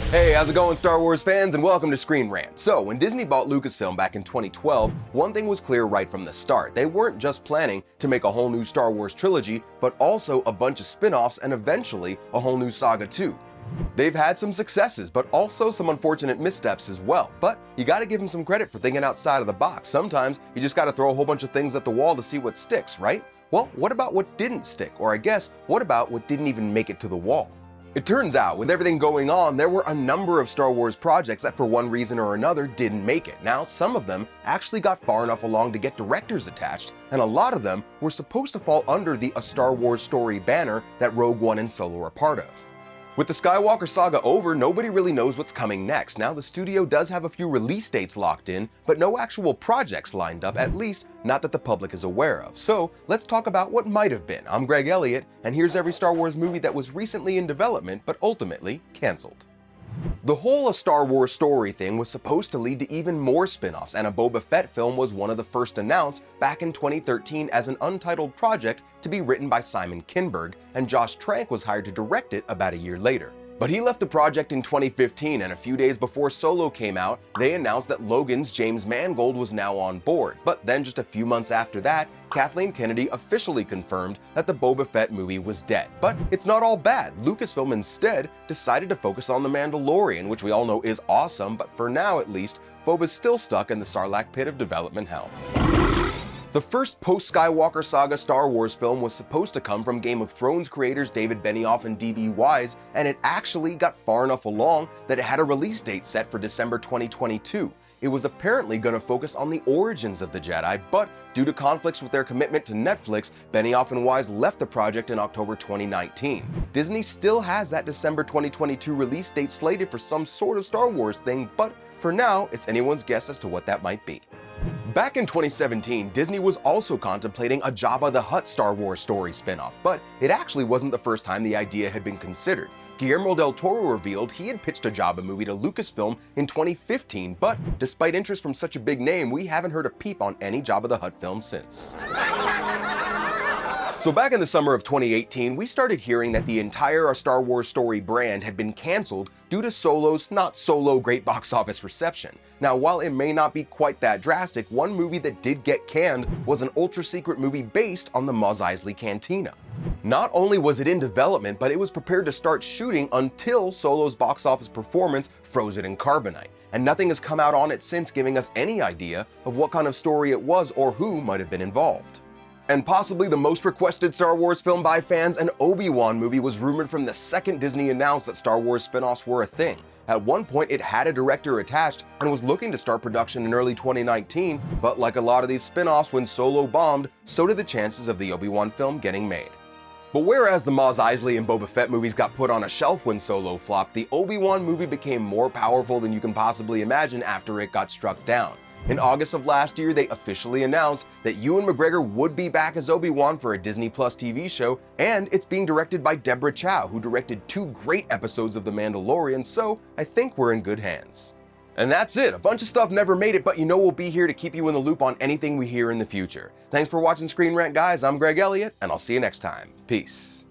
Hey, how's it going, Star Wars fans, and welcome to Screen Rant. So, when Disney bought Lucasfilm back in 2012, one thing was clear right from the start. They weren't just planning to make a whole new Star Wars trilogy, but also a bunch of spin-offs and eventually a whole new saga too. They've had some successes, but also some unfortunate missteps as well. But you gotta give them some credit for thinking outside of the box. Sometimes you just gotta throw a whole bunch of things at the wall to see what sticks, right? Well, what about what didn't stick? Or I guess, what about what didn't even make it to the wall? It turns out, with everything going on, there were a number of Star Wars projects that for one reason or another didn't make it. Now, some of them actually got far enough along to get directors attached, and a lot of them were supposed to fall under the A Star Wars Story banner that Rogue One and Solo are part of. With the Skywalker saga over, nobody really knows what's coming next. Now, the studio does have a few release dates locked in, but no actual projects lined up, at least not that the public is aware of. So, let's talk about what might have been. I'm Greg Elliott, and here's every Star Wars movie that was recently in development, but ultimately canceled. The whole A Star Wars Story thing was supposed to lead to even more spin-offs, and a Boba Fett film was one of the first announced back in 2013 as an untitled project to be written by Simon Kinberg, and Josh Trank was hired to direct it about a year later. But he left the project in 2015, and a few days before Solo came out, they announced that Logan's James Mangold was now on board. But then just a few months after that, Kathleen Kennedy officially confirmed that the Boba Fett movie was dead. But it's not all bad. Lucasfilm instead decided to focus on The Mandalorian, which we all know is awesome, but for now at least, Boba's still stuck in the Sarlacc pit of development hell. The first post-Skywalker saga Star Wars film was supposed to come from Game of Thrones creators David Benioff and D.B. Weiss, and it actually got far enough along that it had a release date set for December 2022. It was apparently going to focus on the origins of the Jedi, but due to conflicts with their commitment to Netflix, Benioff and Weiss left the project in October 2019. Disney still has that December 2022 release date slated for some sort of Star Wars thing, but for now, it's anyone's guess as to what that might be. Back in 2017, Disney was also contemplating a Jabba the Hutt Star Wars Story spin-off, but it actually wasn't the first time the idea had been considered. Guillermo del Toro revealed he had pitched a Jabba movie to Lucasfilm in 2015, but despite interest from such a big name, we haven't heard a peep on any Jabba the Hutt film since. So back in the summer of 2018, we started hearing that the entire A Star Wars Story brand had been cancelled due to Solo's not-so-low great box office reception. Now, while it may not be quite that drastic, one movie that did get canned was an ultra-secret movie based on the Mos Eisley Cantina. Not only was it in development, but it was prepared to start shooting until Solo's box office performance froze it in carbonite. And nothing has come out on it since, giving us any idea of what kind of story it was or who might have been involved. And possibly the most requested Star Wars film by fans, an Obi-Wan movie was rumored from the second Disney announced that Star Wars spin-offs were a thing. At one point, it had a director attached and was looking to start production in early 2019, but like a lot of these spin-offs, when Solo bombed, so did the chances of the Obi-Wan film getting made. But whereas the Mos Eisley and Boba Fett movies got put on a shelf when Solo flopped, the Obi-Wan movie became more powerful than you can possibly imagine after it got struck down. In August of last year, they officially announced that Ewan McGregor would be back as Obi-Wan for a Disney Plus TV show, and it's being directed by Deborah Chow, who directed 2 great episodes of The Mandalorian, so I think we're in good hands. And that's it. A bunch of stuff never made it, but you know we'll be here to keep you in the loop on anything we hear in the future. Thanks for watching Screen Rant, guys. I'm Greg Elliott, and I'll see you next time. Peace.